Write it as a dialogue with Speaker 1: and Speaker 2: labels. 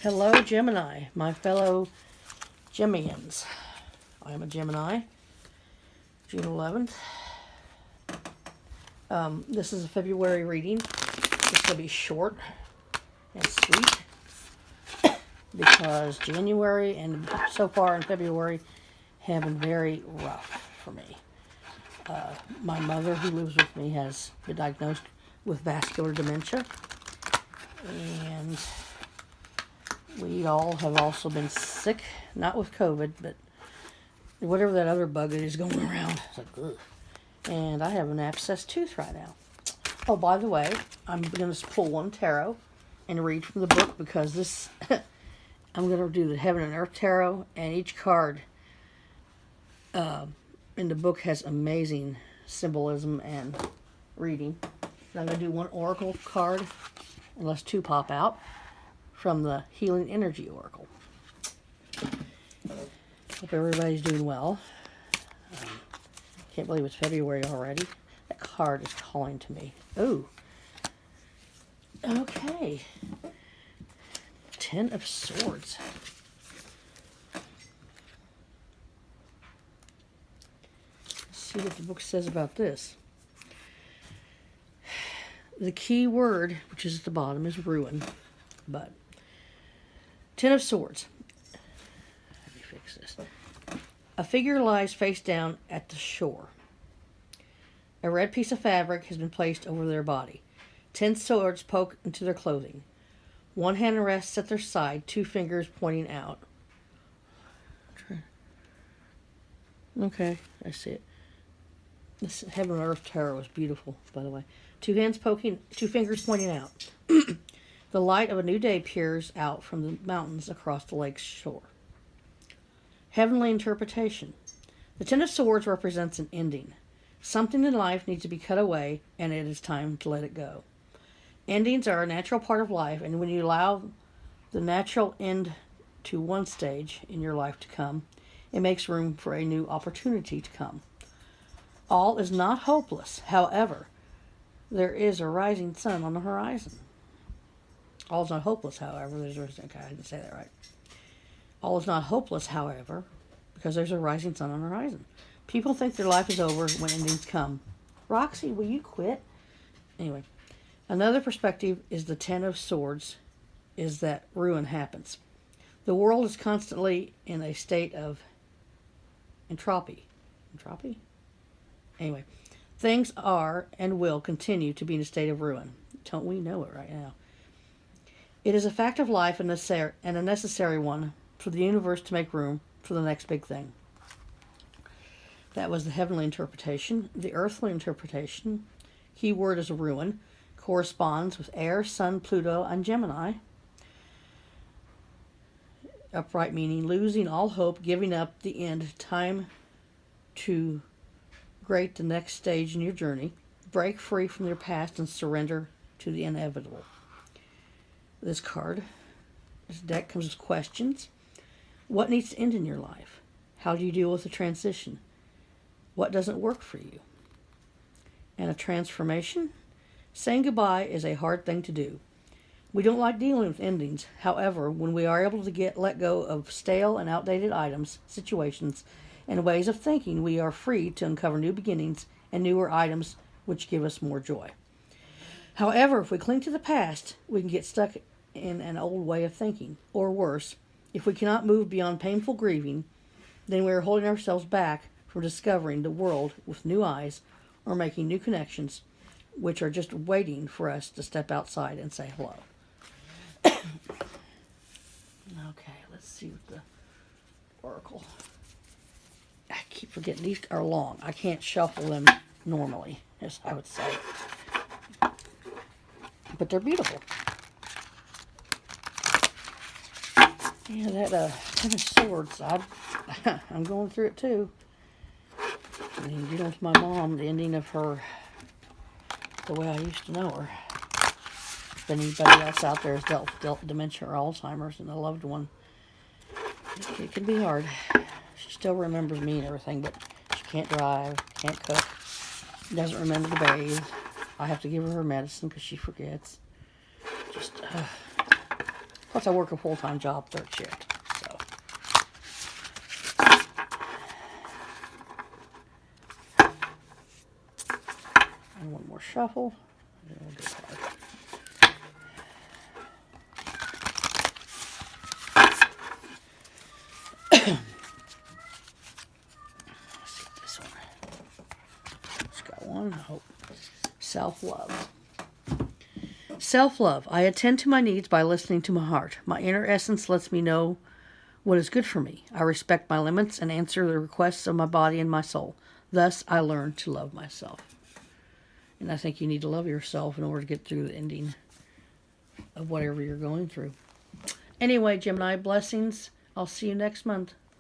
Speaker 1: Hello, Gemini, my fellow Gemians. I am a Gemini, June 11th. This is a February reading. It's going to be short and sweet because January and so far in February have been very rough for me. My mother, who lives with me, has been diagnosed with vascular dementia, and we all have also been sick, not with COVID, but whatever that other bug is going around. It's like, ugh. And I have an abscessed tooth right now. Oh, by the way, I'm going to pull one tarot and read from the book because this, I'm going to do the Heaven and Earth tarot, and each card in the book has amazing symbolism and reading. And I'm going to do one oracle card, unless two pop out, from the Healing Energy Oracle. Hope everybody's doing well. Can't believe it's February already. That card is calling to me. Ooh. Okay. Ten of Swords. Let's see what the book says about this. The key word, which is at the bottom, is ruin. But Ten of Swords. Let me fix this. A figure lies face down at the shore. A red piece of fabric has been placed over their body. 10 swords poke into their clothing. One hand rests at their side, 2 fingers pointing out. Okay, I see it. This Heaven and Earth tarot is beautiful, by the way. 2 fingers pointing out. The light of a new day peers out from the mountains across the lake's shore. Heavenly interpretation. The Ten of Swords represents an ending. Something in life needs to be cut away, and it is time to let it go. Endings are a natural part of life, and when you allow the natural end to one stage in your life to come, it makes room for a new opportunity to come. All is not hopeless. However, there is a rising sun on the horizon. All is not hopeless, however. Okay, I didn't say that right. All is not hopeless, however, because there's a rising sun on the horizon. People think their life is over when endings come. Roxy, will you quit? Anyway, another perspective is the Ten of Swords is that ruin happens. The world is constantly in a state of entropy. Entropy? Anyway, things are and will continue to be in a state of ruin. Don't we know it right now? It is a fact of life and a necessary one for the universe to make room for the next big thing. That was the heavenly interpretation. The earthly interpretation, key word is ruin, corresponds with air, sun, Pluto, and Gemini. Upright meaning losing all hope, giving up the end, time to great the next stage in your journey. Break free from your past and surrender to the inevitable. This deck comes with questions. What needs to end in your life? How do you deal with the transition? What doesn't work for you? And a transformation? Saying goodbye is a hard thing to do. We don't like dealing with endings. However, when we are able to let go of stale and outdated items, situations, and ways of thinking, we are free to uncover new beginnings and newer items which give us more joy. However, if we cling to the past, we can get stuck in an old way of thinking. Or worse, if we cannot move beyond painful grieving, then we are holding ourselves back from discovering the world with new eyes or making new connections, which are just waiting for us to step outside and say hello. Okay, let's see what the oracle. I keep forgetting these are long. I can't shuffle them normally, as I would say. But they're beautiful. Yeah, that Ten of Swords, I'm going through it too. I mean, dealing with my mom, the ending of her, the way I used to know her. If anybody else out there has dealt with dementia or Alzheimer's and a loved one, it can be hard. She still remembers me and everything, but she can't drive, can't cook, doesn't remember to bathe. I have to give her medicine because she forgets. Just, Plus, I work a full-time job, third shift. So. And one more shuffle. And we'll do card. Let's see this one. Just got one. I hope. Self-love. Self-love. I attend to my needs by listening to my heart. My inner essence lets me know what is good for me. I respect my limits and answer the requests of my body and my soul. Thus, I learn to love myself. And I think you need to love yourself in order to get through the ending of whatever you're going through. Anyway, Gemini, blessings. I'll see you next month.